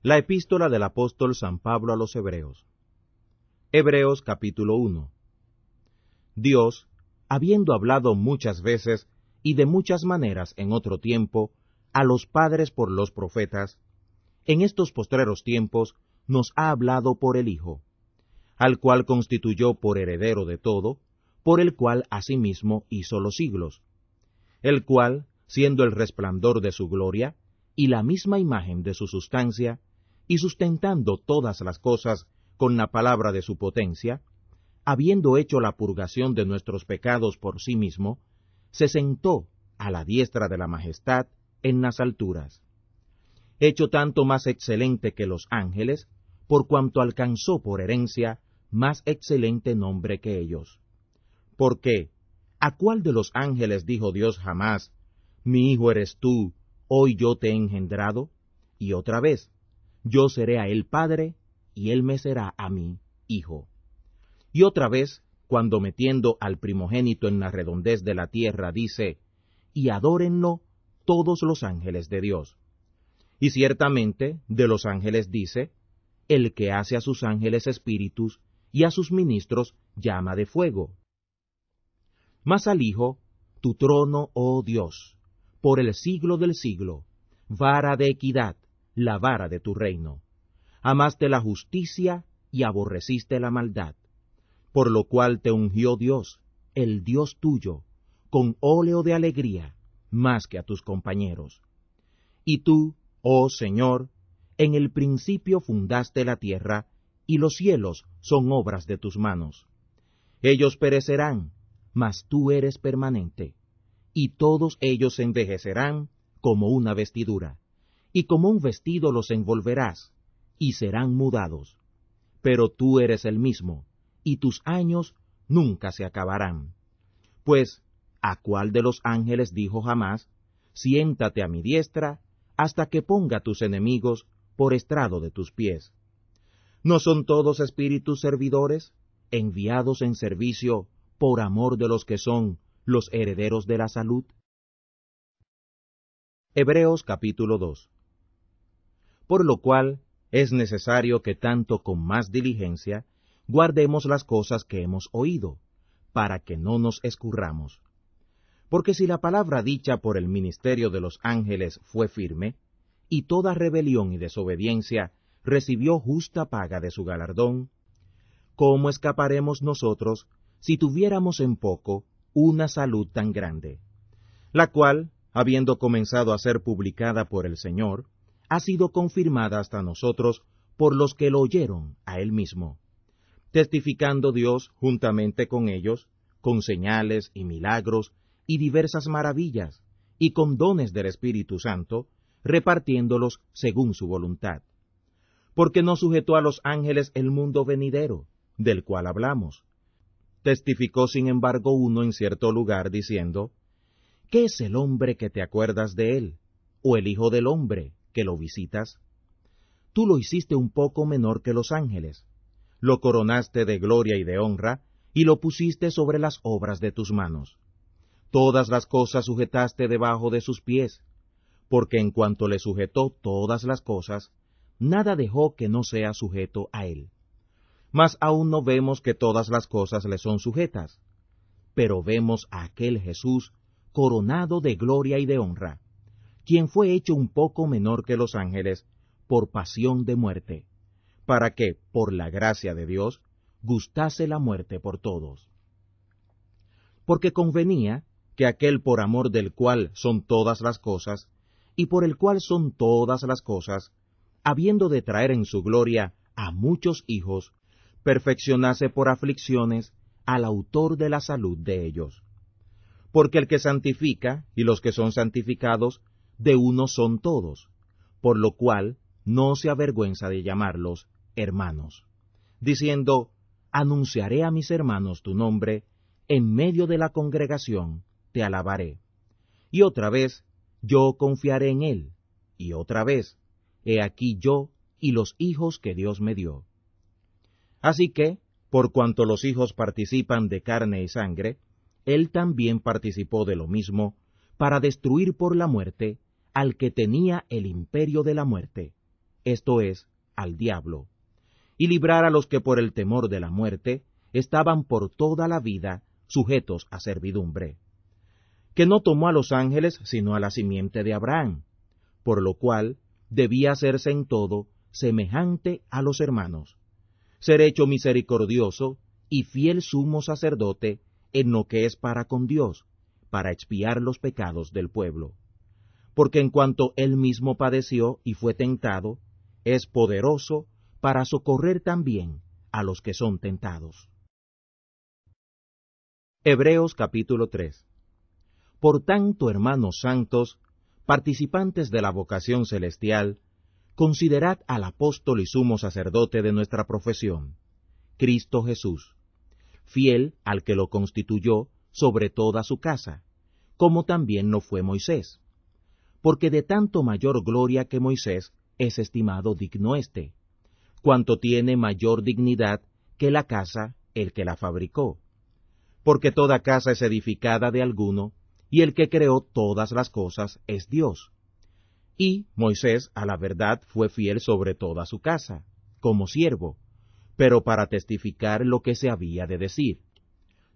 La epístola del apóstol San Pablo a los Hebreos. Hebreos capítulo 1. Dios, habiendo hablado muchas veces y de muchas maneras en otro tiempo a los padres por los profetas, en estos postreros tiempos nos ha hablado por el Hijo, al cual constituyó por heredero de todo, por el cual asimismo hizo los siglos, el cual, siendo el resplandor de su gloria, y la misma imagen de su sustancia, y sustentando todas las cosas con la palabra de su potencia, habiendo hecho la purgación de nuestros pecados por sí mismo, se sentó a la diestra de la majestad en las alturas, hecho tanto más excelente que los ángeles, por cuanto alcanzó por herencia más excelente nombre que ellos. Porque, ¿a cuál de los ángeles dijo Dios jamás, mi hijo eres tú, hoy yo te he engendrado? Y otra vez, yo seré a él padre, y él me será a mí hijo. Y otra vez, cuando metiendo al primogénito en la redondez de la tierra, dice, y adórenlo todos los ángeles de Dios. Y ciertamente de los ángeles dice, el que hace a sus ángeles espíritus, y a sus ministros llama de fuego. Mas al Hijo, tu trono, oh Dios, por el siglo del siglo, vara de equidad, la vara de tu reino. Amaste la justicia y aborreciste la maldad, por lo cual te ungió Dios, el Dios tuyo, con óleo de alegría, más que a tus compañeros. Y tú, oh Señor, en el principio fundaste la tierra, y los cielos son obras de tus manos. Ellos perecerán, mas tú eres permanente, y todos ellos envejecerán como una vestidura, y como un vestido los envolverás, y serán mudados. Pero tú eres el mismo, y tus años nunca se acabarán. Pues, ¿a cuál de los ángeles dijo jamás, siéntate a mi diestra, hasta que ponga tus enemigos por estrado de tus pies? ¿No son todos espíritus servidores, enviados en servicio por amor de los que son los herederos de la salud? Hebreos capítulo 2. Por lo cual es necesario que tanto con más diligencia guardemos las cosas que hemos oído, para que no nos escurramos. Porque si la palabra dicha por el ministerio de los ángeles fue firme, y toda rebelión y desobediencia recibió justa paga de su galardón, ¿cómo escaparemos nosotros si tuviéramos en poco una salud tan grande? La cual, habiendo comenzado a ser publicada por el Señor, ha sido confirmada hasta nosotros por los que lo oyeron a él mismo, testificando Dios juntamente con ellos, con señales y milagros y diversas maravillas, y con dones del Espíritu Santo, repartiéndolos según su voluntad. Porque no sujetó a los ángeles el mundo venidero, del cual hablamos. Testificó sin embargo uno en cierto lugar, diciendo, ¿qué es el hombre que te acuerdas de él? ¿O el hijo del hombre que lo visitas? Tú lo hiciste un poco menor que los ángeles, lo coronaste de gloria y de honra, y lo pusiste sobre las obras de tus manos. Todas las cosas sujetaste debajo de sus pies, porque en cuanto le sujetó todas las cosas, nada dejó que no sea sujeto a él. Mas aún no vemos que todas las cosas le son sujetas, pero vemos a aquel Jesús coronado de gloria y de honra, quien fue hecho un poco menor que los ángeles por pasión de muerte, para que, por la gracia de Dios, gustase la muerte por todos. Porque convenía que aquel por amor del cual son todas las cosas, y por el cual son todas las cosas, habiendo de traer en su gloria a muchos hijos, perfeccionase por aflicciones al autor de la salud de ellos. Porque el que santifica y los que son santificados, de uno son todos, por lo cual no se avergüenza de llamarlos hermanos, diciendo, anunciaré a mis hermanos tu nombre, en medio de la congregación te alabaré. Y otra vez, yo confiaré en él, y otra vez, he aquí yo y los hijos que Dios me dio. Así que, por cuanto los hijos participan de carne y sangre, él también participó de lo mismo, para destruir por la muerte al que tenía el imperio de la muerte, esto es, al diablo, y librar a los que por el temor de la muerte estaban por toda la vida sujetos a servidumbre, que no tomó a los ángeles sino a la simiente de Abraham, por lo cual debía hacerse en todo semejante a los hermanos, ser hecho misericordioso y fiel sumo sacerdote en lo que es para con Dios, para expiar los pecados del pueblo. Porque en cuanto él mismo padeció y fue tentado, es poderoso para socorrer también a los que son tentados. Hebreos capítulo 3. Por tanto, hermanos santos, participantes de la vocación celestial, considerad al apóstol y sumo sacerdote de nuestra profesión, Cristo Jesús, fiel al que lo constituyó sobre toda su casa, como también lo fue Moisés, porque de tanto mayor gloria que Moisés es estimado digno éste, cuanto tiene mayor dignidad que la casa el que la fabricó. Porque toda casa es edificada de alguno, y el que creó todas las cosas es Dios. Y Moisés a la verdad fue fiel sobre toda su casa, como siervo, pero para testificar lo que se había de decir.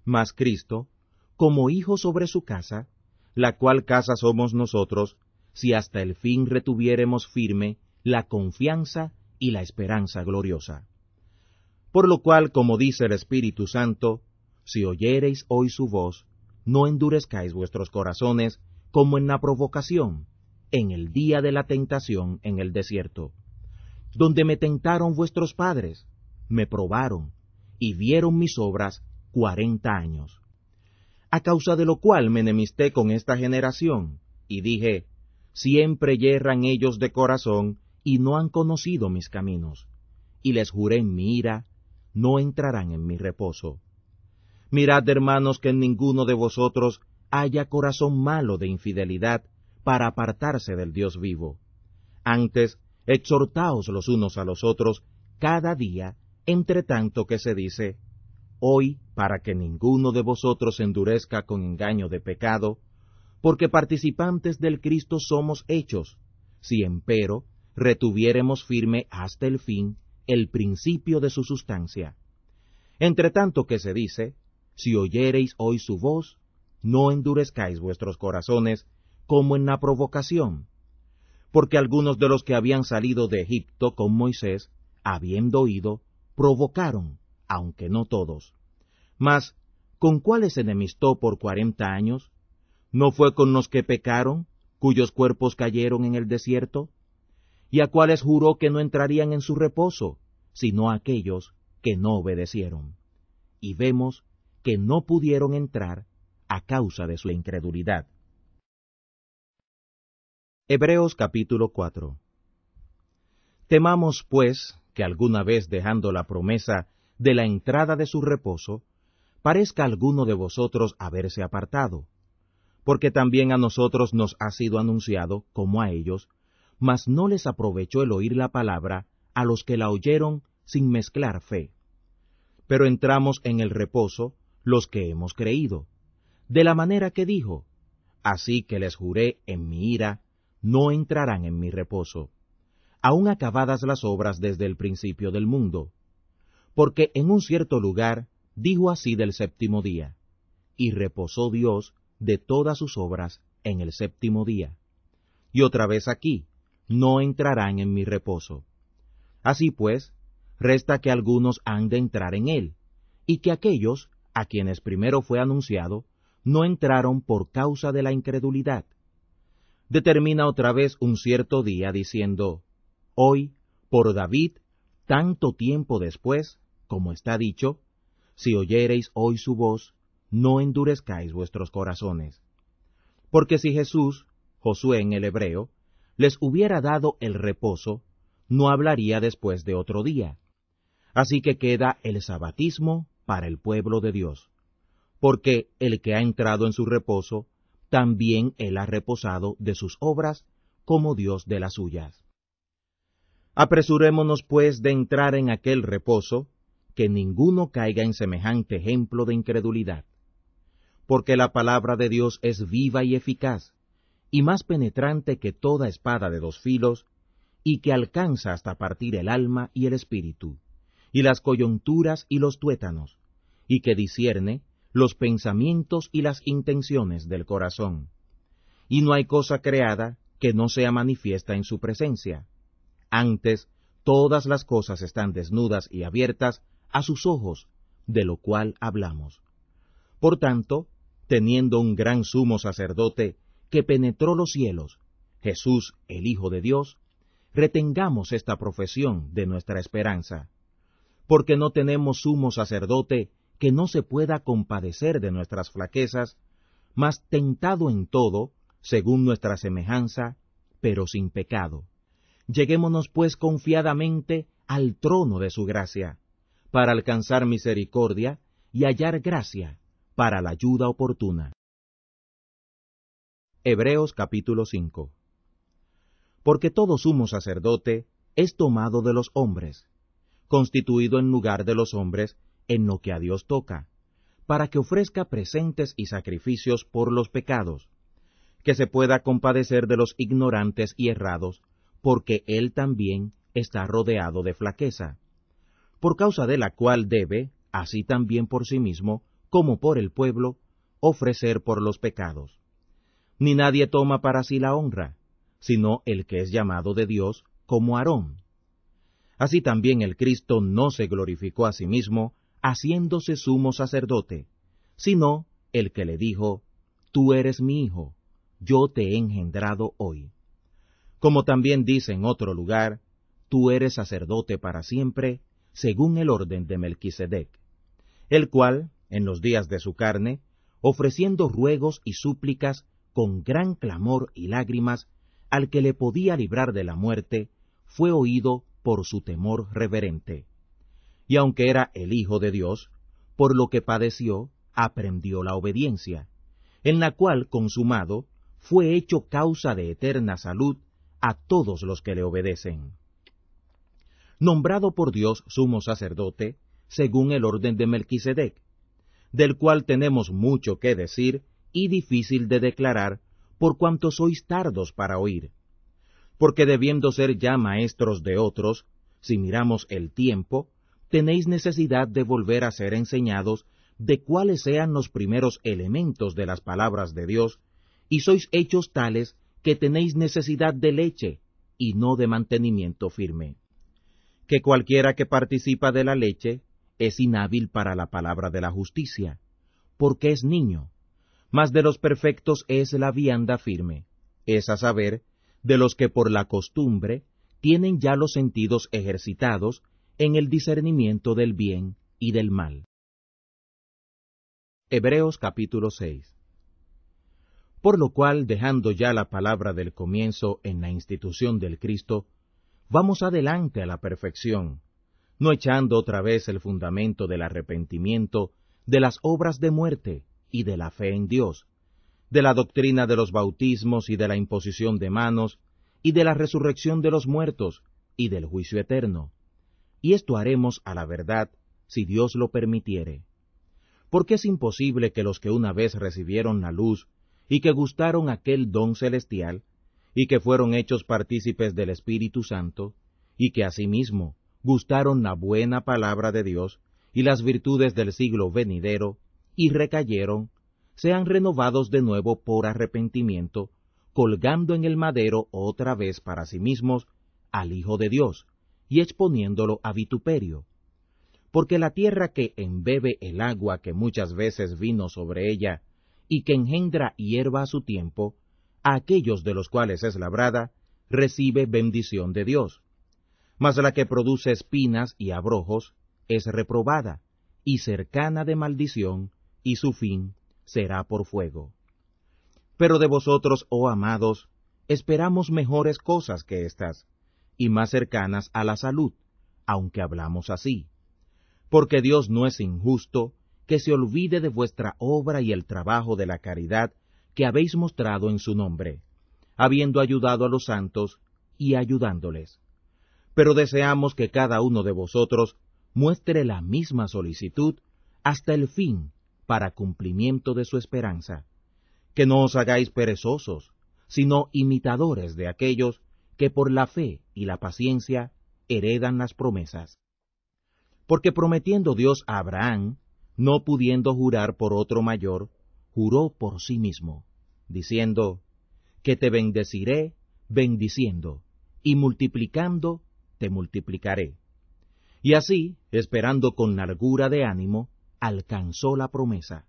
Mas Cristo, como hijo sobre su casa, la cual casa somos nosotros, si hasta el fin retuviéremos firme la confianza y la esperanza gloriosa. Por lo cual, como dice el Espíritu Santo, si oyereis hoy su voz, no endurezcáis vuestros corazones como en la provocación, en el día de la tentación en el desierto, donde me tentaron vuestros padres, me probaron, y vieron mis obras 40 años. A causa de lo cual me enemisté con esta generación, y dije, siempre yerran ellos de corazón, y no han conocido mis caminos. Y les juré en mi ira, no entrarán en mi reposo. Mirad, hermanos, que en ninguno de vosotros haya corazón malo de infidelidad para apartarse del Dios vivo. Antes, exhortaos los unos a los otros cada día, entre tanto que se dice, hoy, para que ninguno de vosotros endurezca con engaño de pecado, porque participantes del Cristo somos hechos, si empero retuviéremos firme hasta el fin el principio de su sustancia. Entre tanto que se dice, si oyereis hoy su voz, no endurezcáis vuestros corazones como en la provocación, porque algunos de los que habían salido de Egipto con Moisés, habiendo oído, provocaron, aunque no todos. Mas, ¿con cuáles se enemistó por 40 años? ¿No fue con los que pecaron, cuyos cuerpos cayeron en el desierto? ¿Y a cuáles juró que no entrarían en su reposo, sino a aquellos que no obedecieron? Y vemos que no pudieron entrar a causa de su incredulidad. Hebreos capítulo 4. Temamos, pues, que alguna vez dejando la promesa de la entrada de su reposo, parezca alguno de vosotros haberse apartado, porque también a nosotros nos ha sido anunciado, como a ellos, mas no les aprovechó el oír la palabra a los que la oyeron sin mezclar fe. Pero entramos en el reposo los que hemos creído, de la manera que dijo, así que les juré en mi ira, no entrarán en mi reposo, aun acabadas las obras desde el principio del mundo. Porque en un cierto lugar dijo así del séptimo día, y reposó Dios de todas sus obras en el séptimo día. Y otra vez aquí, no entrarán en mi reposo. Así pues, resta que algunos han de entrar en él, y que aquellos, a quienes primero fue anunciado, no entraron por causa de la incredulidad. Determina otra vez un cierto día diciendo, hoy, por David, tanto tiempo después, como está dicho, si oyereis hoy su voz, no endurezcáis vuestros corazones. Porque si Jesús, Josué en el hebreo, les hubiera dado el reposo, no hablaría después de otro día. Así que queda el sabatismo para el pueblo de Dios. Porque el que ha entrado en su reposo, también él ha reposado de sus obras, como Dios de las suyas. Apresurémonos pues de entrar en aquel reposo, que ninguno caiga en semejante ejemplo de incredulidad. Porque la palabra de Dios es viva y eficaz, y más penetrante que toda espada de 2 filos, y que alcanza hasta partir el alma y el espíritu, y las coyunturas y los tuétanos, y que discierne los pensamientos y las intenciones del corazón. Y no hay cosa creada que no sea manifiesta en su presencia. Antes, todas las cosas están desnudas y abiertas a sus ojos, de lo cual hablamos. Por tanto, teniendo un gran sumo sacerdote que penetró los cielos, Jesús, el Hijo de Dios, retengamos esta profesión de nuestra esperanza, porque no tenemos sumo sacerdote que no se pueda compadecer de nuestras flaquezas, mas tentado en todo, según nuestra semejanza, pero sin pecado. Lleguémonos pues confiadamente al trono de su gracia, para alcanzar misericordia y hallar gracia para la ayuda oportuna. Hebreos capítulo 5. Porque todo sumo sacerdote es tomado de los hombres, constituido en lugar de los hombres en lo que a Dios toca, para que ofrezca presentes y sacrificios por los pecados, que se pueda compadecer de los ignorantes y errados, porque él también está rodeado de flaqueza, por causa de la cual debe, así también por sí mismo, como por el pueblo, ofrecer por los pecados. Ni nadie toma para sí la honra, sino el que es llamado de Dios, como Aarón. Así también el Cristo no se glorificó a sí mismo, haciéndose sumo sacerdote, sino el que le dijo, Tú eres mi Hijo, yo te he engendrado hoy. Como también dice en otro lugar, Tú eres sacerdote para siempre, según el orden de Melquisedec, el cual, en los días de su carne, ofreciendo ruegos y súplicas con gran clamor y lágrimas, al que le podía librar de la muerte, fue oído por su temor reverente. Y aunque era el Hijo de Dios, por lo que padeció, aprendió la obediencia, en la cual, consumado, fue hecho causa de eterna salud a todos los que le obedecen. Nombrado por Dios sumo sacerdote, según el orden de Melquisedec, del cual tenemos mucho que decir y difícil de declarar, por cuanto sois tardos para oír. Porque debiendo ser ya maestros de otros, si miramos el tiempo, tenéis necesidad de volver a ser enseñados de cuáles sean los primeros elementos de las palabras de Dios, y sois hechos tales que tenéis necesidad de leche, y no de mantenimiento firme. Que cualquiera que participa de la leche es inhábil para la palabra de la justicia, porque es niño, mas de los perfectos es la vianda firme, es a saber, de los que por la costumbre tienen ya los sentidos ejercitados en el discernimiento del bien y del mal. Hebreos capítulo 6. Por lo cual, dejando ya la palabra del comienzo en la institución del Cristo, vamos adelante a la perfección, no echando otra vez el fundamento del arrepentimiento, de las obras de muerte y de la fe en Dios, de la doctrina de los bautismos y de la imposición de manos, y de la resurrección de los muertos, y del juicio eterno. Y esto haremos a la verdad, si Dios lo permitiere. Porque es imposible que los que una vez recibieron la luz, y que gustaron aquel don celestial, y que fueron hechos partícipes del Espíritu Santo, y que asimismo gustaron la buena palabra de Dios, y las virtudes del siglo venidero, y recayeron, sean renovados de nuevo por arrepentimiento, colgando en el madero otra vez para sí mismos al Hijo de Dios, y exponiéndolo a vituperio. Porque la tierra que embebe el agua que muchas veces vino sobre ella, y que engendra hierba a su tiempo, a aquellos de los cuales es labrada, recibe bendición de Dios. Mas la que produce espinas y abrojos es reprobada, y cercana de maldición, y su fin será por fuego. Pero de vosotros, oh amados, esperamos mejores cosas que estas, y más cercanas a la salud, aunque hablamos así. Porque Dios no es injusto que se olvide de vuestra obra y el trabajo de la caridad que habéis mostrado en su nombre, habiendo ayudado a los santos y ayudándoles. Pero deseamos que cada uno de vosotros muestre la misma solicitud hasta el fin, para cumplimiento de su esperanza, que no os hagáis perezosos, sino imitadores de aquellos que por la fe y la paciencia heredan las promesas. Porque prometiendo Dios a Abraham, no pudiendo jurar por otro mayor, juró por sí mismo, diciendo, que te bendeciré bendiciendo, y multiplicando te multiplicaré. Y así, esperando con largura de ánimo, alcanzó la promesa.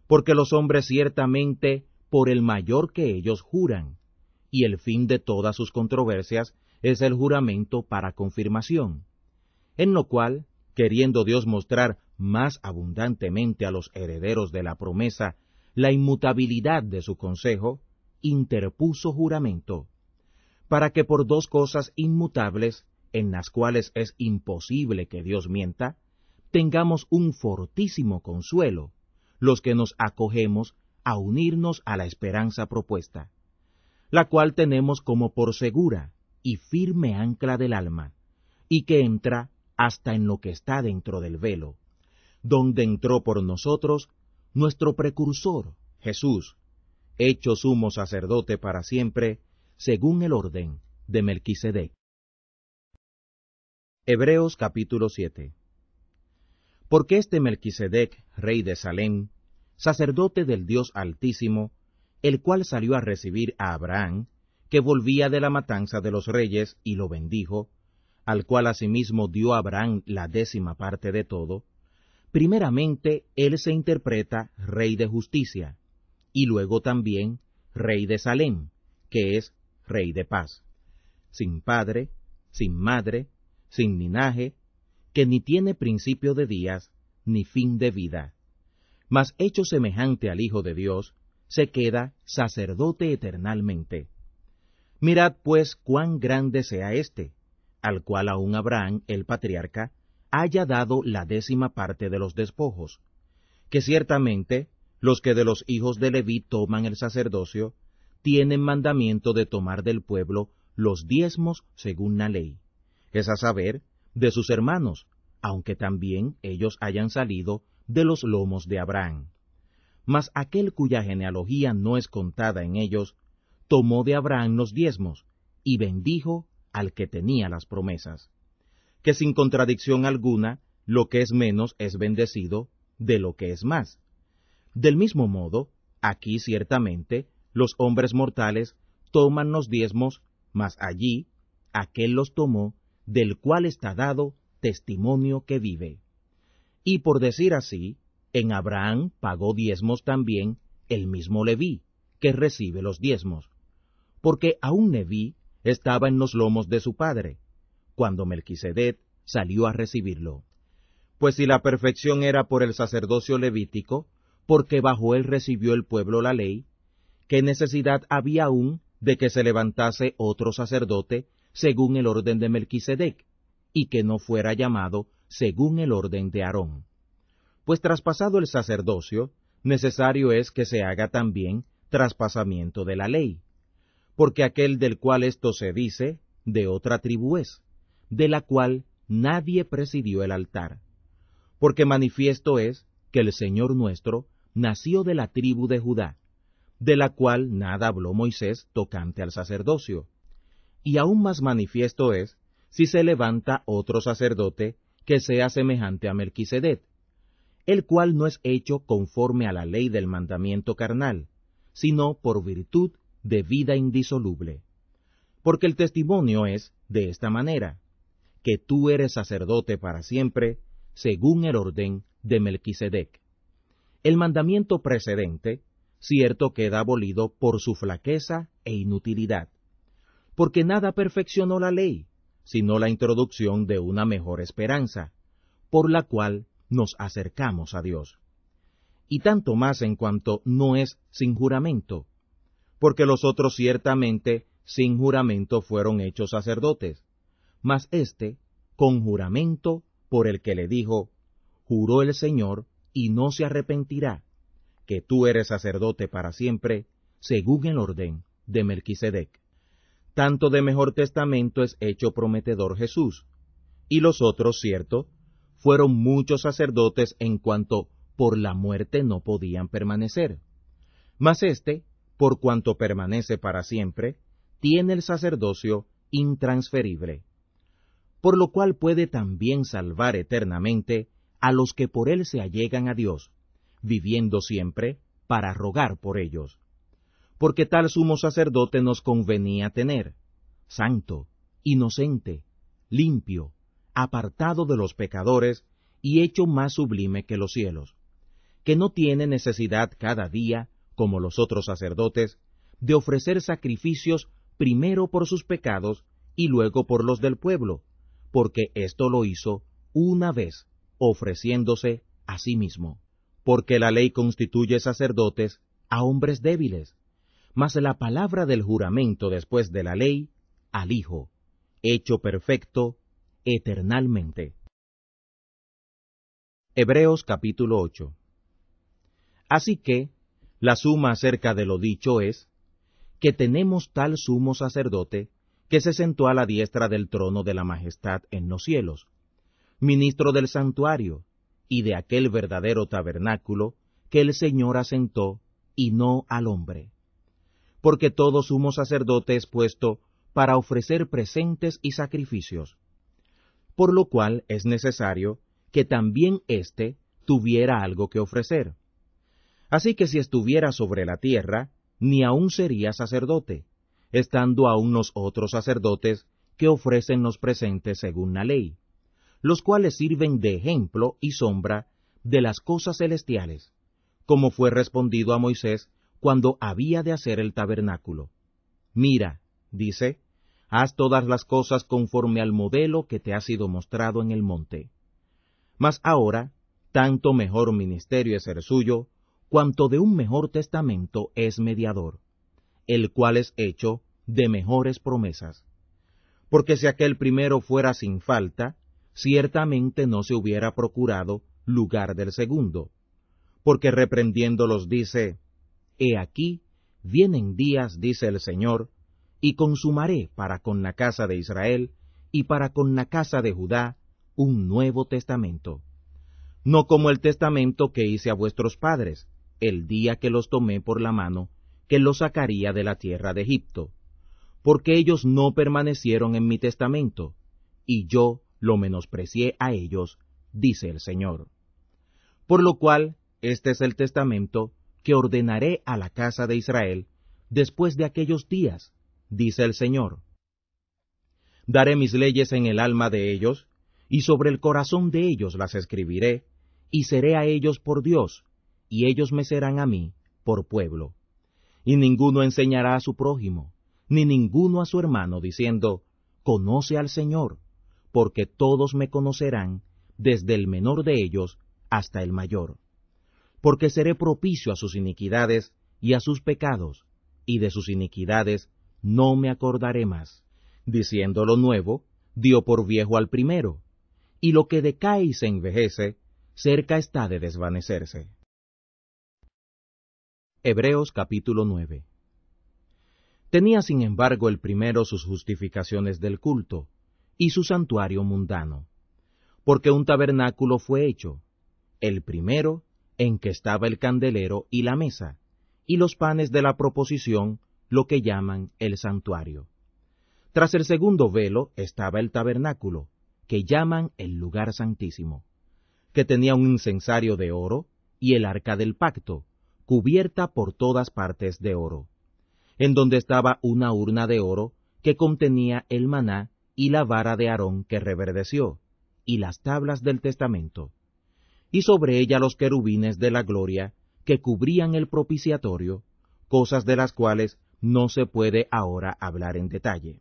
Porque los hombres ciertamente por el mayor que ellos juran, y el fin de todas sus controversias es el juramento para confirmación, en lo cual, queriendo Dios mostrar más abundantemente a los herederos de la promesa la inmutabilidad de su consejo, interpuso juramento, para que por dos cosas inmutables, en las cuales es imposible que Dios mienta, tengamos un fortísimo consuelo, los que nos acogemos a unirnos a la esperanza propuesta, la cual tenemos como por segura y firme ancla del alma, y que entra hasta en lo que está dentro del velo, donde entró por nosotros nuestro precursor, Jesús, hecho sumo sacerdote para siempre, según el orden de Melquisedec. Hebreos capítulo 7. Porque este Melquisedec, rey de Salem, sacerdote del Dios Altísimo, el cual salió a recibir a Abraham, que volvía de la matanza de los reyes, y lo bendijo, al cual asimismo dio a Abraham la 10ª parte de todo, primeramente él se interpreta rey de justicia, y luego también rey de Salem, que es rey de paz, sin padre, sin madre, sin linaje, que ni tiene principio de días, ni fin de vida, mas hecho semejante al Hijo de Dios, se queda sacerdote eternalmente. Mirad pues cuán grande sea éste, al cual aun Abraham, el patriarca, haya dado la 10ª parte de los despojos, que ciertamente los que de los hijos de Leví toman el sacerdocio, tienen mandamiento de tomar del pueblo los diezmos según la ley, es a saber, de sus hermanos, aunque también ellos hayan salido de los lomos de Abraham. Mas aquel cuya genealogía no es contada en ellos, tomó de Abraham los diezmos, y bendijo al que tenía las promesas, que sin contradicción alguna, lo que es menos es bendecido de lo que es más. Del mismo modo, aquí ciertamente, los hombres mortales toman los diezmos, mas allí, aquel los tomó, del cual está dado testimonio que vive. Y por decir así, en Abraham pagó diezmos también el mismo Leví, que recibe los diezmos, porque aún Leví estaba en los lomos de su padre, cuando Melquisedec salió a recibirlo. Pues si la perfección era por el sacerdocio levítico, porque bajo él recibió el pueblo la ley, ¿qué necesidad había aún de que se levantase otro sacerdote según el orden de Melquisedec, y que no fuera llamado según el orden de Aarón? Pues traspasado el sacerdocio, necesario es que se haga también traspasamiento de la ley, porque aquel del cual esto se dice, de otra tribu es, de la cual nadie presidió el altar. Porque manifiesto es que el Señor nuestro nació de la tribu de Judá, de la cual nada habló Moisés tocante al sacerdocio. Y aún más manifiesto es, si se levanta otro sacerdote que sea semejante a Melquisedec, el cual no es hecho conforme a la ley del mandamiento carnal, sino por virtud de vida indisoluble. Porque el testimonio es de esta manera, que tú eres sacerdote para siempre, según el orden de Melquisedec. El mandamiento precedente, cierto queda abolido por su flaqueza e inutilidad, porque nada perfeccionó la ley, sino la introducción de una mejor esperanza, por la cual nos acercamos a Dios. Y tanto más en cuanto no es sin juramento, porque los otros ciertamente sin juramento fueron hechos sacerdotes, mas éste con juramento por el que le dijo, juró el Señor y no se arrepentirá, que tú eres sacerdote para siempre, según el orden de Melquisedec. Tanto de mejor testamento es hecho prometedor Jesús, y los otros, cierto, fueron muchos sacerdotes en cuanto por la muerte no podían permanecer. Mas éste, por cuanto permanece para siempre, tiene el sacerdocio intransferible, por lo cual puede también salvar eternamente a los que por él se allegan a Dios, viviendo siempre para rogar por ellos. Porque tal sumo sacerdote nos convenía tener, santo, inocente, limpio, apartado de los pecadores y hecho más sublime que los cielos, que no tiene necesidad cada día, como los otros sacerdotes, de ofrecer sacrificios primero por sus pecados y luego por los del pueblo, porque esto lo hizo una vez, ofreciéndose a sí mismo. Porque la ley constituye sacerdotes a hombres débiles, mas la palabra del juramento después de la ley, al Hijo, hecho perfecto eternalmente. Hebreos capítulo 8. Así que, la suma acerca de lo dicho es, que tenemos tal sumo sacerdote, que se sentó a la diestra del trono de la majestad en los cielos, ministro del santuario, y de aquel verdadero tabernáculo que el Señor asentó, y no al hombre. Porque todo sumo sacerdote es puesto para ofrecer presentes y sacrificios, por lo cual es necesario que también éste tuviera algo que ofrecer. Así que si estuviera sobre la tierra, ni aun sería sacerdote, estando aún los otros sacerdotes que ofrecen los presentes según la ley, los cuales sirven de ejemplo y sombra de las cosas celestiales, como fue respondido a Moisés cuando había de hacer el tabernáculo. Mira, dice, haz todas las cosas conforme al modelo que te ha sido mostrado en el monte. Mas ahora, tanto mejor ministerio es el suyo, cuanto de un mejor testamento es mediador, el cual es hecho de mejores promesas. Porque si aquel primero fuera sin falta, ciertamente no se hubiera procurado lugar del segundo, porque reprendiéndolos dice, He aquí, vienen días, dice el Señor, y consumaré para con la casa de Israel y para con la casa de Judá un nuevo testamento, no como el testamento que hice a vuestros padres, el día que los tomé por la mano, que los sacaría de la tierra de Egipto, porque ellos no permanecieron en mi testamento, y yo lo menosprecié a ellos, dice el Señor. Por lo cual, este es el testamento que ordenaré a la casa de Israel después de aquellos días, dice el Señor. Daré mis leyes en el alma de ellos, y sobre el corazón de ellos las escribiré, y seré a ellos por Dios, y ellos me serán a mí por pueblo. Y ninguno enseñará a su prójimo, ni ninguno a su hermano, diciendo, Conoce al Señor, porque todos me conocerán, desde el menor de ellos hasta el mayor. Porque seré propicio a sus iniquidades y a sus pecados, y de sus iniquidades no me acordaré más. Diciendo lo nuevo, dio por viejo al primero, y lo que decae y se envejece, cerca está de desvanecerse. Hebreos capítulo 9. Tenía sin embargo el primero sus justificaciones del culto, y su santuario mundano, porque un tabernáculo fue hecho, el primero, en que estaba el candelero y la mesa, y los panes de la proposición, lo que llaman el santuario. Tras el segundo velo estaba el tabernáculo, que llaman el lugar santísimo, que tenía un incensario de oro, y el arca del pacto, cubierta por todas partes de oro, en donde estaba una urna de oro que contenía el maná y la vara de Aarón que reverdeció, y las tablas del testamento, y sobre ella los querubines de la gloria que cubrían el propiciatorio, cosas de las cuales no se puede ahora hablar en detalle.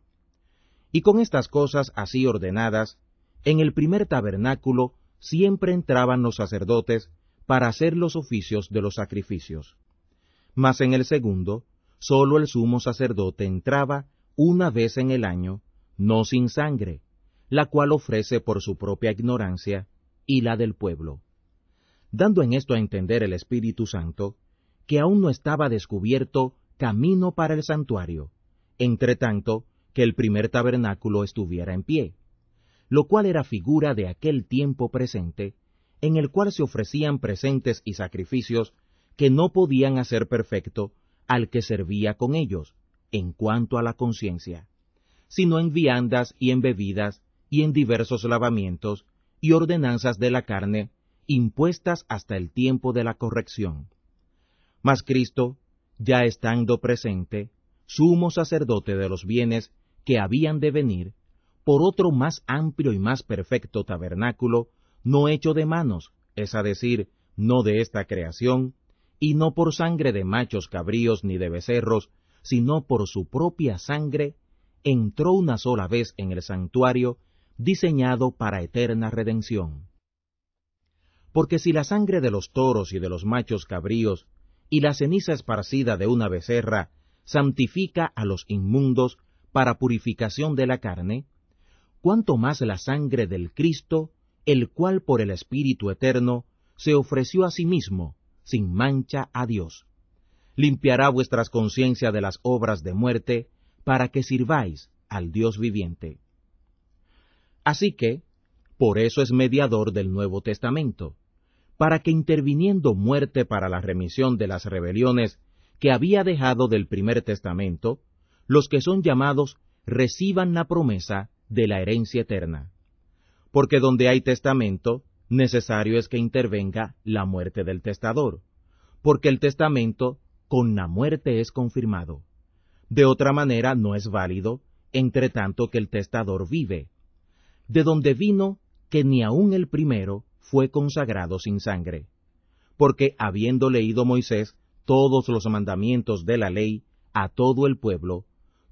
Y con estas cosas así ordenadas, en el primer tabernáculo siempre entraban los sacerdotes para hacer los oficios de los sacrificios. Mas en el segundo, sólo el sumo sacerdote entraba una vez en el año, no sin sangre, la cual ofrece por su propia ignorancia y la del pueblo. Dando en esto a entender el Espíritu Santo, que aún no estaba descubierto camino para el santuario, entre tanto que el primer tabernáculo estuviera en pie, lo cual era figura de aquel tiempo presente, en el cual se ofrecían presentes y sacrificios que no podían hacer perfecto al que servía con ellos, en cuanto a la conciencia, sino en viandas y en bebidas y en diversos lavamientos y ordenanzas de la carne, impuestas hasta el tiempo de la corrección. Mas Cristo, ya estando presente, sumo sacerdote de los bienes que habían de venir, por otro más amplio y más perfecto tabernáculo, no hecho de manos, es a decir, no de esta creación, y no por sangre de machos cabríos ni de becerros, sino por su propia sangre, entró una sola vez en el santuario, diseñado para eterna redención. Porque si la sangre de los toros y de los machos cabríos, y la ceniza esparcida de una becerra, santifica a los inmundos para purificación de la carne, cuánto más la sangre del Cristo, el cual por el Espíritu eterno se ofreció a sí mismo, sin mancha a Dios. Limpiará vuestras conciencias de las obras de muerte, para que sirváis al Dios viviente. Así que, por eso es mediador del Nuevo Testamento, para que interviniendo muerte para la remisión de las rebeliones que había dejado del primer testamento, los que son llamados reciban la promesa de la herencia eterna. Porque donde hay testamento, necesario es que intervenga la muerte del testador, porque el testamento con la muerte es confirmado. De otra manera no es válido, entre tanto que el testador vive. De donde vino que ni aun el primero fue consagrado sin sangre. Porque habiendo leído Moisés todos los mandamientos de la ley a todo el pueblo,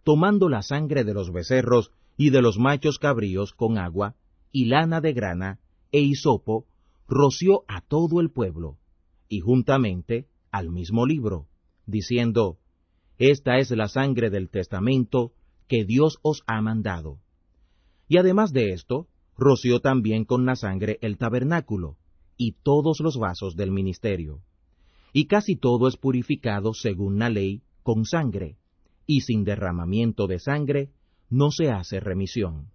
tomando la sangre de los becerros y de los machos cabríos con agua, y lana de grana, e hisopo, roció a todo el pueblo, y juntamente al mismo libro, diciendo, Esta es la sangre del testamento que Dios os ha mandado. Y además de esto, roció también con la sangre el tabernáculo, y todos los vasos del ministerio. Y casi todo es purificado según la ley con sangre, y sin derramamiento de sangre no se hace remisión.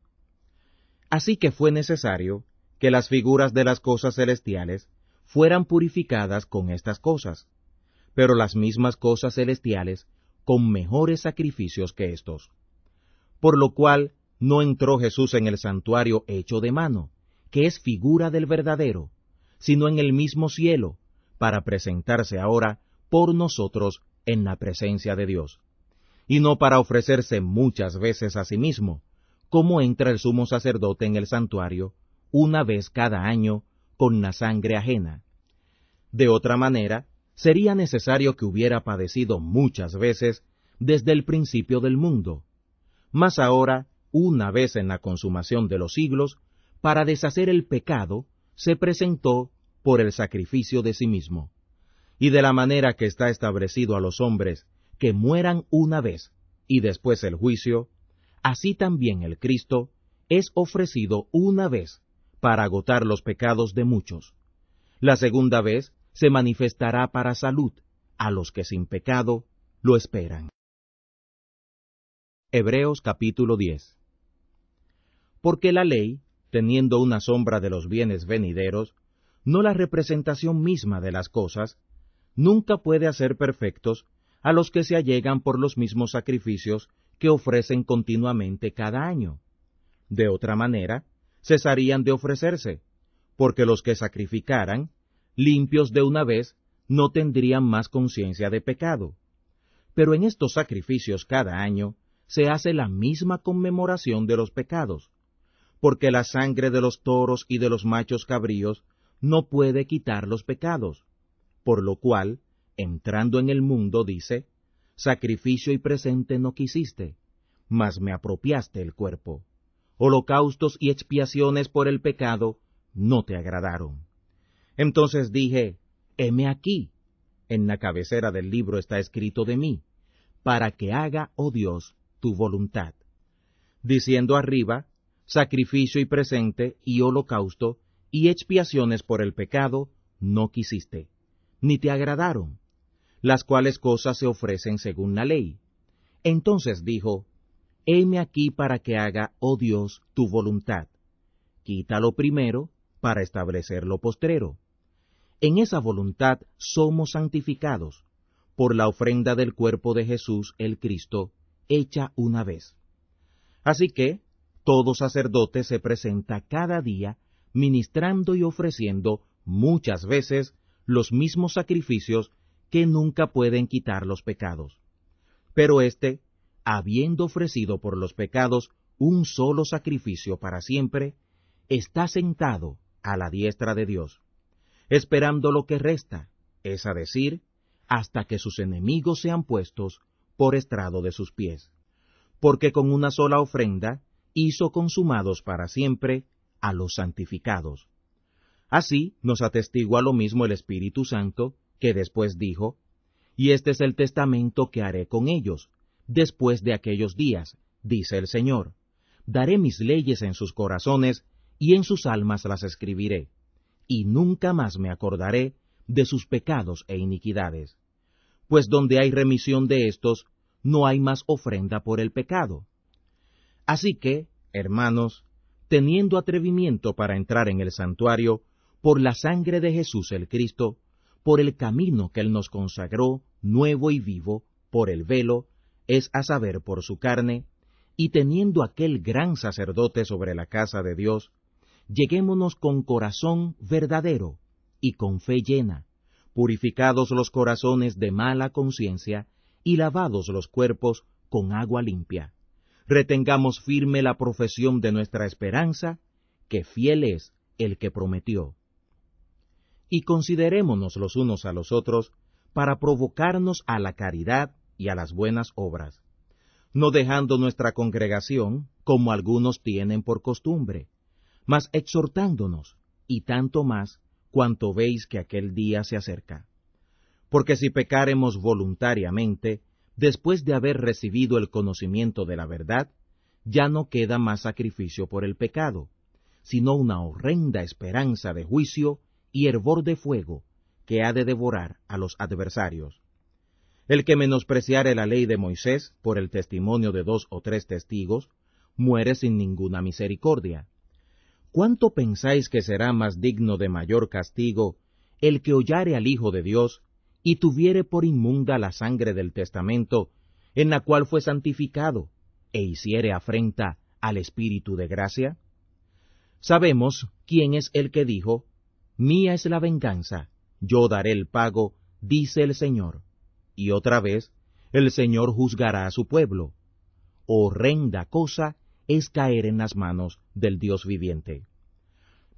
Así que fue necesario que las figuras de las cosas celestiales fueran purificadas con estas cosas, pero las mismas cosas celestiales con mejores sacrificios que estos. Por lo cual no entró Jesús en el santuario hecho de mano, que es figura del verdadero, sino en el mismo cielo, para presentarse ahora por nosotros en la presencia de Dios, y no para ofrecerse muchas veces a sí mismo, como entra el sumo sacerdote en el santuario, una vez cada año, con la sangre ajena. De otra manera, sería necesario que hubiera padecido muchas veces desde el principio del mundo. Mas ahora, una vez en la consumación de los siglos, para deshacer el pecado, se presentó por el sacrificio de sí mismo. Y de la manera que está establecido a los hombres que mueran una vez, y después el juicio, así también el Cristo es ofrecido una vez para agotar los pecados de muchos. La segunda vez se manifestará para salud a los que sin pecado lo esperan. Hebreos capítulo 10. Porque la ley, teniendo una sombra de los bienes venideros, no la representación misma de las cosas, nunca puede hacer perfectos a los que se allegan por los mismos sacrificios que ofrecen continuamente cada año. De otra manera, cesarían de ofrecerse, porque los que sacrificaran, limpios de una vez, no tendrían más conciencia de pecado. Pero en estos sacrificios cada año se hace la misma conmemoración de los pecados, porque la sangre de los toros y de los machos cabríos no puede quitar los pecados, por lo cual, entrando en el mundo, dice, sacrificio y presente no quisiste, mas me apropiaste el cuerpo. Holocaustos y expiaciones por el pecado no te agradaron. Entonces dije, heme aquí, en la cabecera del libro está escrito de mí, para que haga, oh Dios, tu voluntad. Diciendo arriba, sacrificio y presente y holocausto y expiaciones por el pecado no quisiste, ni te agradaron, las cuales cosas se ofrecen según la ley. Entonces dijo, heme aquí para que haga, oh Dios, tu voluntad. Quita lo primero para establecer lo postrero. En esa voluntad somos santificados, por la ofrenda del cuerpo de Jesús el Cristo, hecha una vez. Así que todo sacerdote se presenta cada día ministrando y ofreciendo muchas veces los mismos sacrificios que nunca pueden quitar los pecados. Pero éste, habiendo ofrecido por los pecados un solo sacrificio para siempre, está sentado a la diestra de Dios, esperando lo que resta, es a decir, hasta que sus enemigos sean puestos por estrado de sus pies. Porque con una sola ofrenda hizo consumados para siempre a los santificados. Así nos atestigua lo mismo el Espíritu Santo, que después dijo, y este es el testamento que haré con ellos, después de aquellos días, dice el Señor. Daré mis leyes en sus corazones, y en sus almas las escribiré, y nunca más me acordaré de sus pecados e iniquidades. Pues donde hay remisión de estos, no hay más ofrenda por el pecado. Así que, hermanos, teniendo atrevimiento para entrar en el santuario, por la sangre de Jesús el Cristo, por el camino que Él nos consagró, nuevo y vivo, por el velo, es a saber, por su carne, y teniendo aquel gran sacerdote sobre la casa de Dios, lleguémonos con corazón verdadero y con fe llena, purificados los corazones de mala conciencia y lavados los cuerpos con agua limpia. Retengamos firme la profesión de nuestra esperanza, que fiel es el que prometió. Y considerémonos los unos a los otros para provocarnos a la caridad y a las buenas obras, no dejando nuestra congregación, como algunos tienen por costumbre, mas exhortándonos, y tanto más, cuanto veis que aquel día se acerca. Porque si pecáremos voluntariamente, después de haber recibido el conocimiento de la verdad, ya no queda más sacrificio por el pecado, sino una horrenda esperanza de juicio y hervor de fuego que ha de devorar a los adversarios. El que menospreciare la ley de Moisés por el testimonio de 2 o 3 testigos, muere sin ninguna misericordia. ¿Cuánto pensáis que será más digno de mayor castigo el que hollare al Hijo de Dios y tuviere por inmunda la sangre del testamento, en la cual fue santificado, e hiciere afrenta al Espíritu de gracia? Sabemos quién es el que dijo, «Mía es la venganza, yo daré el pago, dice el Señor». Y otra vez, el Señor juzgará a su pueblo. Horrenda cosa es caer en las manos del Dios viviente.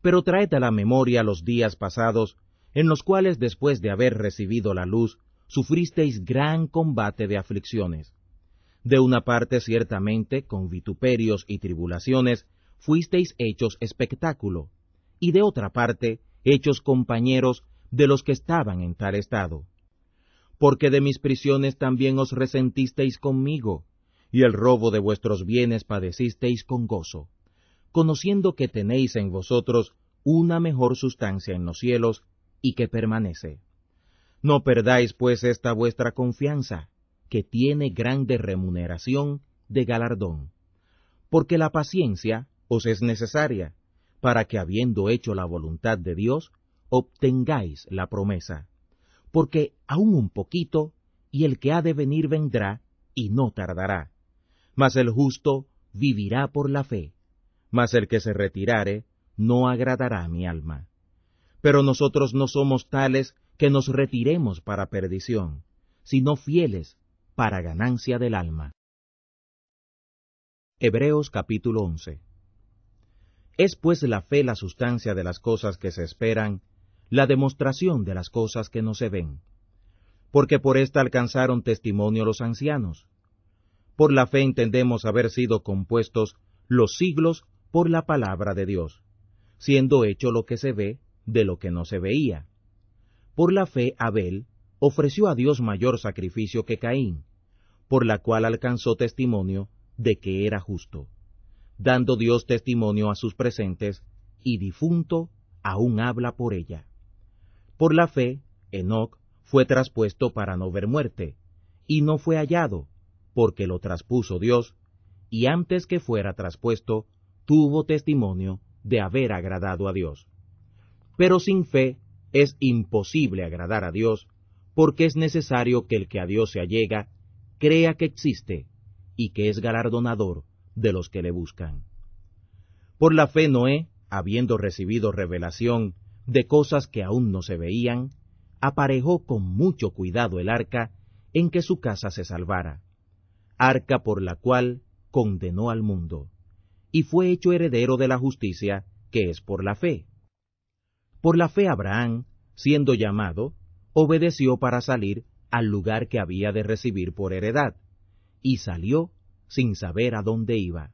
Pero traed a la memoria los días pasados, en los cuales después de haber recibido la luz, sufristeis gran combate de aflicciones. De una parte ciertamente, con vituperios y tribulaciones, fuisteis hechos espectáculo, y de otra parte, hechos compañeros de los que estaban en tal estado. Porque de mis prisiones también os resentisteis conmigo, y el robo de vuestros bienes padecisteis con gozo, conociendo que tenéis en vosotros una mejor sustancia en los cielos, y que permanece. No perdáis pues esta vuestra confianza, que tiene grande remuneración de galardón. Porque la paciencia os es necesaria, para que habiendo hecho la voluntad de Dios, obtengáis la promesa. Porque aún un poquito, y el que ha de venir vendrá, y no tardará. Mas el justo vivirá por la fe, mas el que se retirare no agradará a mi alma. Pero nosotros no somos tales que nos retiremos para perdición, sino fieles para ganancia del alma. Hebreos capítulo 11. Es pues la fe la sustancia de las cosas que se esperan, la demostración de las cosas que no se ven. Porque por esta alcanzaron testimonio los ancianos. Por la fe entendemos haber sido compuestos los siglos por la palabra de Dios, siendo hecho lo que se ve de lo que no se veía. Por la fe Abel ofreció a Dios mayor sacrificio que Caín, por la cual alcanzó testimonio de que era justo, dando Dios testimonio a sus presentes, y difunto aún habla por ella. Por la fe, Enoc fue traspuesto para no ver muerte, y no fue hallado, porque lo traspuso Dios, y antes que fuera traspuesto, tuvo testimonio de haber agradado a Dios. Pero sin fe es imposible agradar a Dios, porque es necesario que el que a Dios se allega crea que existe, y que es galardonador de los que le buscan. Por la fe Noé, habiendo recibido revelación de cosas que aún no se veían, aparejó con mucho cuidado el arca en que su casa se salvara, arca por la cual condenó al mundo, y fue hecho heredero de la justicia que es por la fe. Por la fe Abraham, siendo llamado, obedeció para salir al lugar que había de recibir por heredad, y salió sin saber a dónde iba.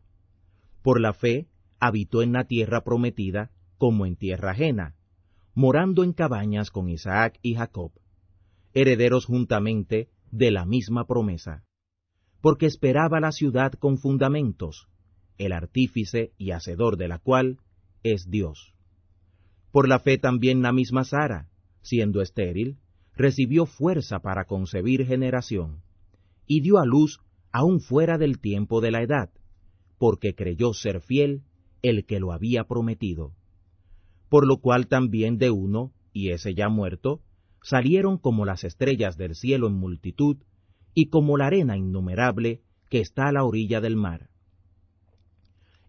Por la fe habitó en la tierra prometida como en tierra ajena, morando en cabañas con Isaac y Jacob, herederos juntamente de la misma promesa, porque esperaba la ciudad con fundamentos, el artífice y hacedor de la cual es Dios. Por la fe también la misma Sara, siendo estéril, recibió fuerza para concebir generación, y dio a luz aún fuera del tiempo de la edad, porque creyó ser fiel el que lo había prometido. Por lo cual también de uno, y ese ya muerto, salieron como las estrellas del cielo en multitud, y como la arena innumerable que está a la orilla del mar.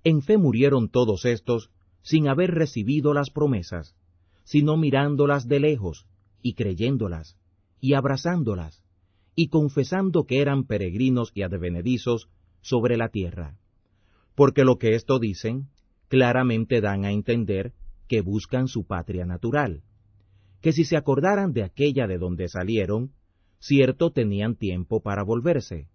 En fe murieron todos estos, sin haber recibido las promesas, sino mirándolas de lejos, y creyéndolas, y abrazándolas, y confesando que eran peregrinos y advenedizos sobre la tierra. Porque lo que esto dicen, claramente dan a entender que buscan su patria natural, que si se acordaran de aquella de donde salieron, cierto tenían tiempo para volverse,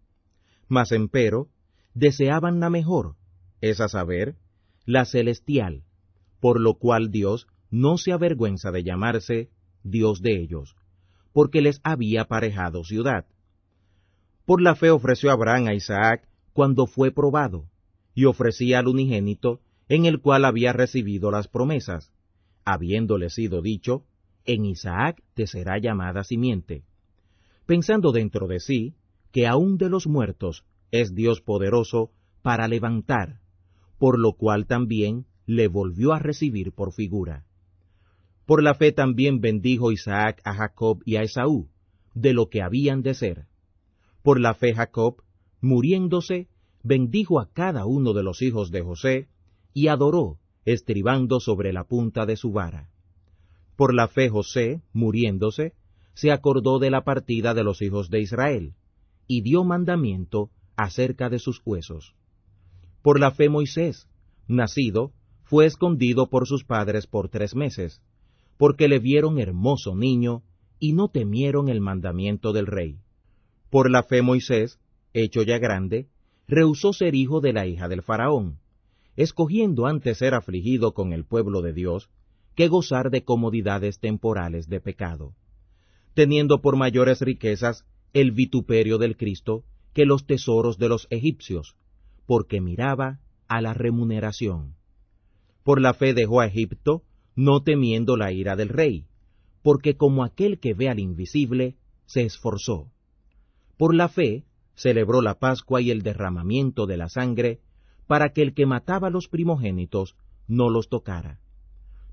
mas empero deseaban la mejor, es a saber, la celestial, por lo cual Dios no se avergüenza de llamarse Dios de ellos, porque les había aparejado ciudad. Por la fe ofreció Abraham a Isaac cuando fue probado, y ofrecía al unigénito, en el cual había recibido las promesas, habiéndole sido dicho, en Isaac te será llamada simiente, pensando dentro de sí, que aun de los muertos es Dios poderoso para levantar, por lo cual también le volvió a recibir por figura. Por la fe también bendijo Isaac a Jacob y a Esaú, de lo que habían de ser. Por la fe Jacob, muriéndose, bendijo a cada uno de los hijos de José, y adoró, estribando sobre la punta de su vara. Por la fe José, muriéndose, se acordó de la partida de los hijos de Israel, y dio mandamiento acerca de sus huesos. Por la fe Moisés, nacido, fue escondido por sus padres por 3 meses, porque le vieron hermoso niño, y no temieron el mandamiento del rey. Por la fe Moisés, hecho ya grande, rehusó ser hijo de la hija del faraón, escogiendo antes ser afligido con el pueblo de Dios, que gozar de comodidades temporales de pecado, teniendo por mayores riquezas el vituperio del Cristo que los tesoros de los egipcios, porque miraba a la remuneración. Por la fe dejó a Egipto, no temiendo la ira del rey, porque como aquel que ve al invisible, se esforzó. Por la fe celebró la Pascua y el derramamiento de la sangre, para que el que mataba a los primogénitos no los tocara.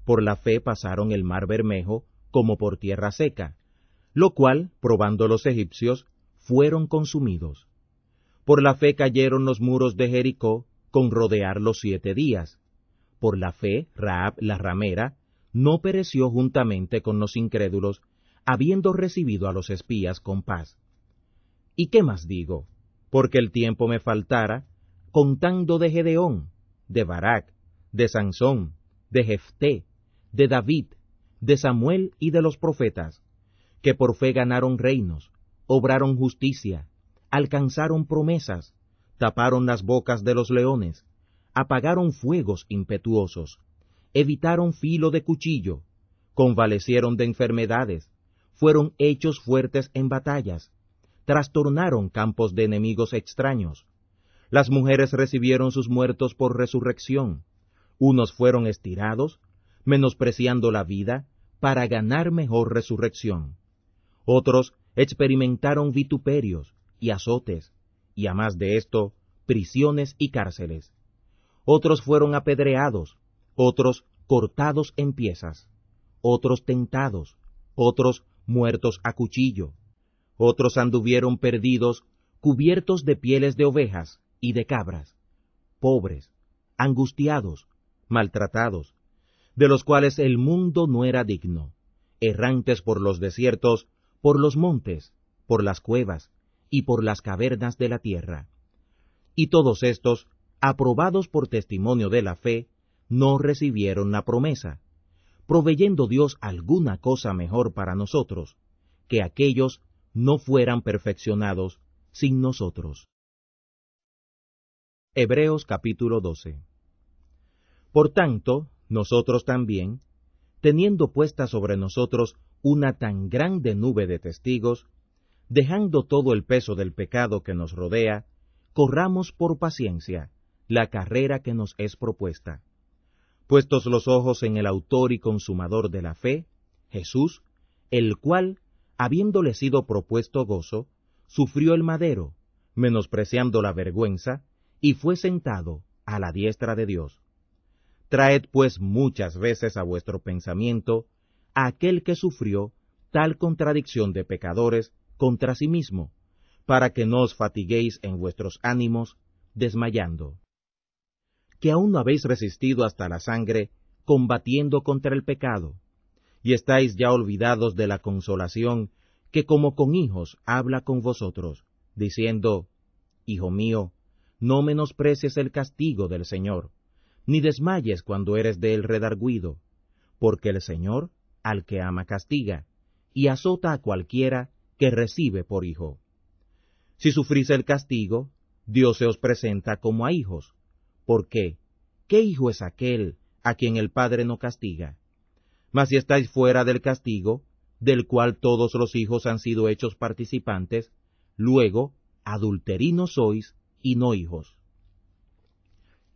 Por la fe pasaron el mar Bermejo como por tierra seca, lo cual, probando los egipcios, fueron consumidos. Por la fe cayeron los muros de Jericó con rodearlos 7 días. Por la fe Rahab la ramera no pereció juntamente con los incrédulos, habiendo recibido a los espías con paz. ¿Y qué más digo? Porque el tiempo me faltara, contando de Gedeón, de Barak, de Sansón, de Jefté, de David, de Samuel y de los profetas, que por fe ganaron reinos, obraron justicia, alcanzaron promesas, taparon las bocas de los leones, apagaron fuegos impetuosos, evitaron filo de cuchillo, convalecieron de enfermedades, fueron hechos fuertes en batallas, trastornaron campos de enemigos extraños. Las mujeres recibieron sus muertos por resurrección, unos fueron estirados, menospreciando la vida, para ganar mejor resurrección. Otros experimentaron vituperios y azotes, y a más de esto, prisiones y cárceles. Otros fueron apedreados, otros cortados en piezas, otros tentados, otros muertos a cuchillo, otros anduvieron perdidos cubiertos de pieles de ovejas y de cabras, pobres, angustiados, maltratados, de los cuales el mundo no era digno, errantes por los desiertos, por los montes, por las cuevas y por las cavernas de la tierra. Y todos estos, aprobados por testimonio de la fe, no recibieron la promesa, proveyendo Dios alguna cosa mejor para nosotros, que aquellos no fueran perfeccionados sin nosotros. Hebreos capítulo 12. Por tanto, nosotros también, teniendo puesta sobre nosotros una tan grande nube de testigos, dejando todo el peso del pecado que nos rodea, corramos por paciencia la carrera que nos es propuesta, puestos los ojos en el autor y consumador de la fe, Jesús, el cual, habiéndole sido propuesto gozo, sufrió el madero, menospreciando la vergüenza, y fue sentado a la diestra de Dios. Traed pues muchas veces a vuestro pensamiento a aquel que sufrió tal contradicción de pecadores contra sí mismo, para que no os fatiguéis en vuestros ánimos, desmayando. Que aún no habéis resistido hasta la sangre, combatiendo contra el pecado, y estáis ya olvidados de la consolación que como con hijos habla con vosotros, diciendo, Hijo mío, no menosprecies el castigo del Señor, ni desmayes cuando eres de él redargüido, porque el Señor al que ama castiga, y azota a cualquiera que recibe por hijo. Si sufrís el castigo, Dios se os presenta como a hijos. ¿Por qué? ¿Qué hijo es aquel a quien el Padre no castiga? Mas si estáis fuera del castigo, del cual todos los hijos han sido hechos participantes, luego adulterinos sois y no hijos.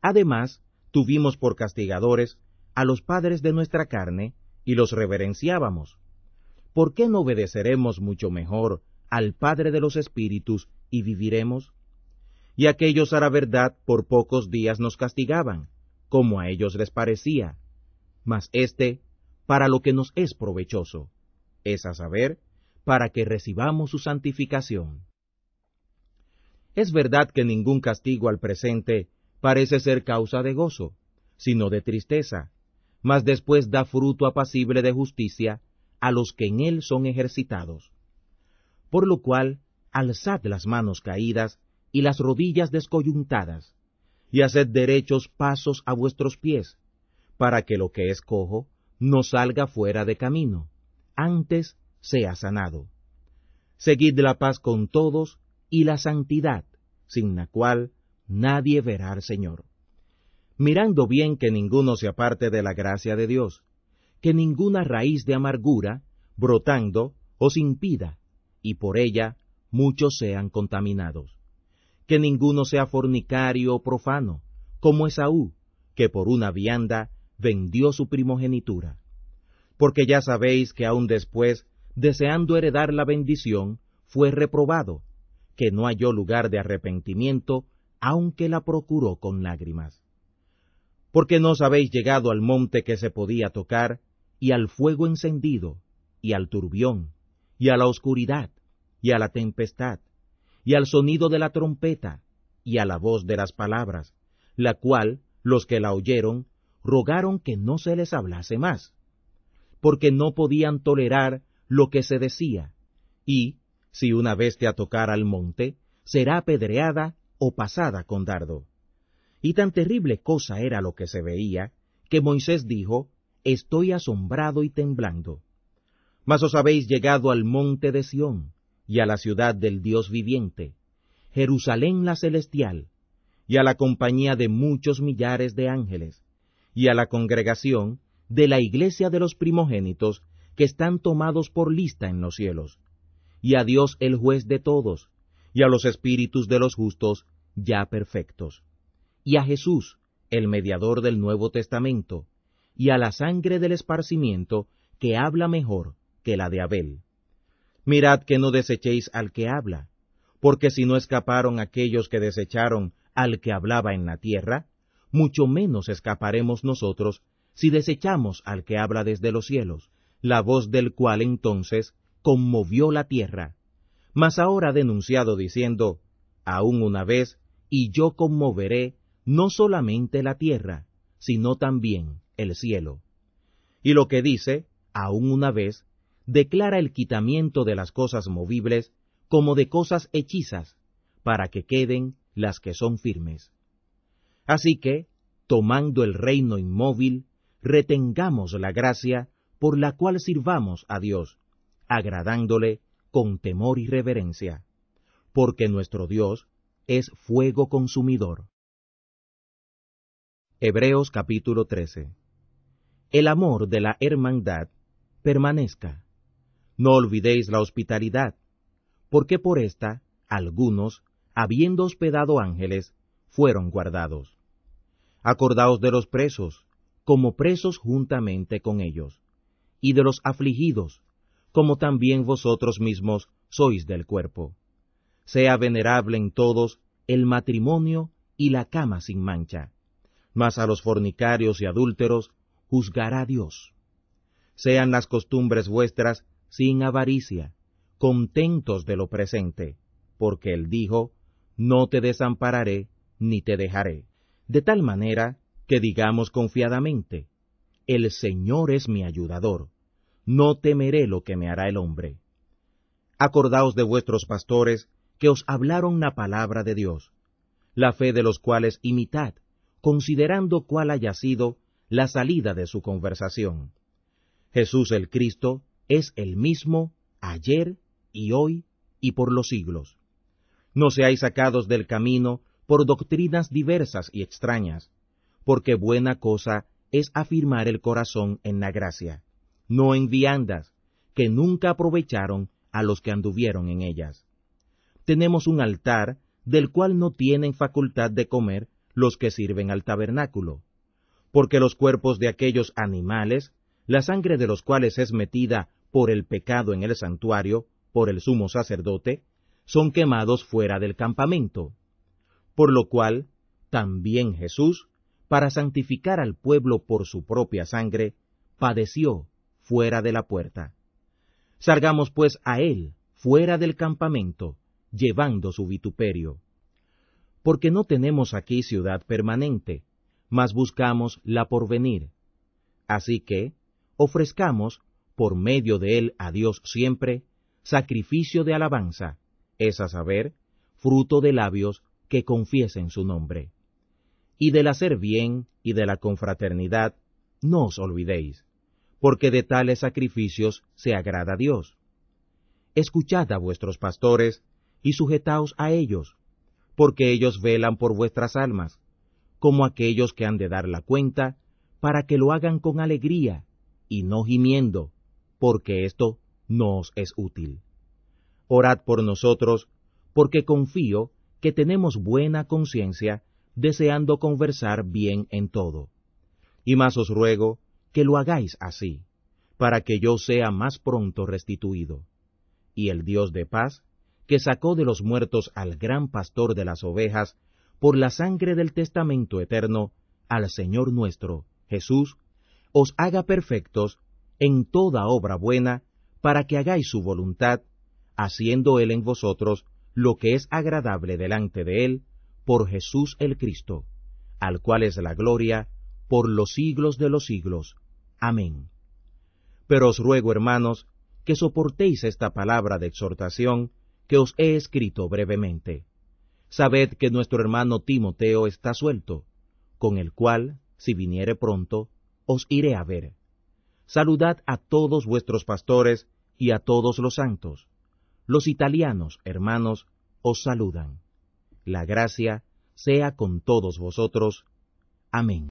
Además, tuvimos por castigadores a los padres de nuestra carne, y los reverenciábamos. ¿Por qué no obedeceremos mucho mejor al Padre de los Espíritus y viviremos? Y aquellos a la verdad por pocos días nos castigaban, como a ellos les parecía, mas éste para lo que nos es provechoso, es a saber, para que recibamos su santificación. Es verdad que ningún castigo al presente parece ser causa de gozo, sino de tristeza, mas después da fruto apacible de justicia a los que en él son ejercitados. Por lo cual, alzad las manos caídas y las rodillas descoyuntadas, y haced derechos pasos a vuestros pies, para que lo que es cojo no salga fuera de camino, antes sea sanado. Seguid la paz con todos y la santidad, sin la cual nadie verá al Señor. Mirando bien que ninguno se aparte de la gracia de Dios, que ninguna raíz de amargura, brotando, os impida, y por ella muchos sean contaminados. Que ninguno sea fornicario o profano, como Esaú, que por una vianda vendió su primogenitura. Porque ya sabéis que aun después, deseando heredar la bendición, fue reprobado, que no halló lugar de arrepentimiento, aunque la procuró con lágrimas. Porque no os habéis llegado al monte que se podía tocar, y al fuego encendido, y al turbión, y a la oscuridad, y a la tempestad, y al sonido de la trompeta, y a la voz de las palabras, la cual los que la oyeron rogaron que no se les hablase más, porque no podían tolerar lo que se decía, y, si una bestia tocara al monte, será apedreada o pasada con dardo. Y tan terrible cosa era lo que se veía, que Moisés dijo, Estoy asombrado y temblando. Mas os habéis llegado al monte de Sión, y a la ciudad del Dios viviente, Jerusalén la celestial, y a la compañía de muchos millares de ángeles, y a la congregación de la iglesia de los primogénitos que están tomados por lista en los cielos, y a Dios el juez de todos, y a los espíritus de los justos ya perfectos, y a Jesús, el mediador del Nuevo Testamento, y a la sangre del esparcimiento que habla mejor que la de Abel. Mirad que no desechéis al que habla, porque si no escaparon aquellos que desecharon al que hablaba en la tierra, mucho menos escaparemos nosotros si desechamos al que habla desde los cielos, la voz del cual entonces conmovió la tierra, mas ahora ha denunciado diciendo, aún una vez, y yo conmoveré no solamente la tierra, sino también el cielo. Y lo que dice, aún una vez, declara el quitamiento de las cosas movibles como de cosas hechizas, para que queden las que son firmes. Así que, tomando el reino inmóvil, retengamos la gracia por la cual sirvamos a Dios, agradándole con temor y reverencia, porque nuestro Dios es fuego consumidor. Hebreos capítulo 13. El amor de la hermandad permanezca. No olvidéis la hospitalidad, porque por esta algunos, habiendo hospedado ángeles, fueron guardados. Acordaos de los presos, como presos juntamente con ellos, y de los afligidos, como también vosotros mismos sois del cuerpo. Sea venerable en todos el matrimonio y la cama sin mancha, mas a los fornicarios y adúlteros juzgará Dios. Sean las costumbres vuestras sin avaricia, contentos de lo presente, porque Él dijo, no te desampararé ni te dejaré. De tal manera que digamos confiadamente, el Señor es mi ayudador, no temeré lo que me hará el hombre. Acordaos de vuestros pastores que os hablaron la palabra de Dios, la fe de los cuales imitad, considerando cuál haya sido la salida de su conversación. Jesús el Cristo es el mismo ayer y hoy y por los siglos. No seáis sacados del camino por doctrinas diversas y extrañas, porque buena cosa es afirmar el corazón en la gracia, no en viandas, que nunca aprovecharon a los que anduvieron en ellas. Tenemos un altar del cual no tienen facultad de comer los que sirven al tabernáculo, porque los cuerpos de aquellos animales, la sangre de los cuales es metida por el pecado en el santuario, por el sumo sacerdote, son quemados fuera del campamento. Por lo cual, también Jesús, para santificar al pueblo por su propia sangre, padeció fuera de la puerta. Salgamos pues a él fuera del campamento, llevando su vituperio. Porque no tenemos aquí ciudad permanente, mas buscamos la porvenir. Así que, ofrezcamos, por medio de él a Dios siempre, sacrificio de alabanza, es a saber, fruto de labios que confiesen su nombre. Y del hacer bien y de la confraternidad, no os olvidéis, porque de tales sacrificios se agrada a Dios. Escuchad a vuestros pastores, y sujetaos a ellos, porque ellos velan por vuestras almas, como aquellos que han de dar la cuenta, para que lo hagan con alegría, y no gimiendo, porque esto no os es útil. Orad por nosotros, porque confío que tenemos buena conciencia, deseando conversar bien en todo. Y más os ruego que lo hagáis así, para que yo sea más pronto restituido. Y el Dios de paz, que sacó de los muertos al gran pastor de las ovejas, por la sangre del testamento eterno, al Señor nuestro, Jesús, os haga perfectos en toda obra buena, para que hagáis su voluntad, haciendo Él en vosotros lo que es agradable delante de Él, por Jesús el Cristo, al cual es la gloria por los siglos de los siglos. Amén. Pero os ruego, hermanos, que soportéis esta palabra de exhortación que os he escrito brevemente. Sabed que nuestro hermano Timoteo está suelto, con el cual, si viniere pronto, os iré a ver. Saludad a todos vuestros pastores y a todos los santos. Los italianos, hermanos, os saludan. La gracia sea con todos vosotros. Amén.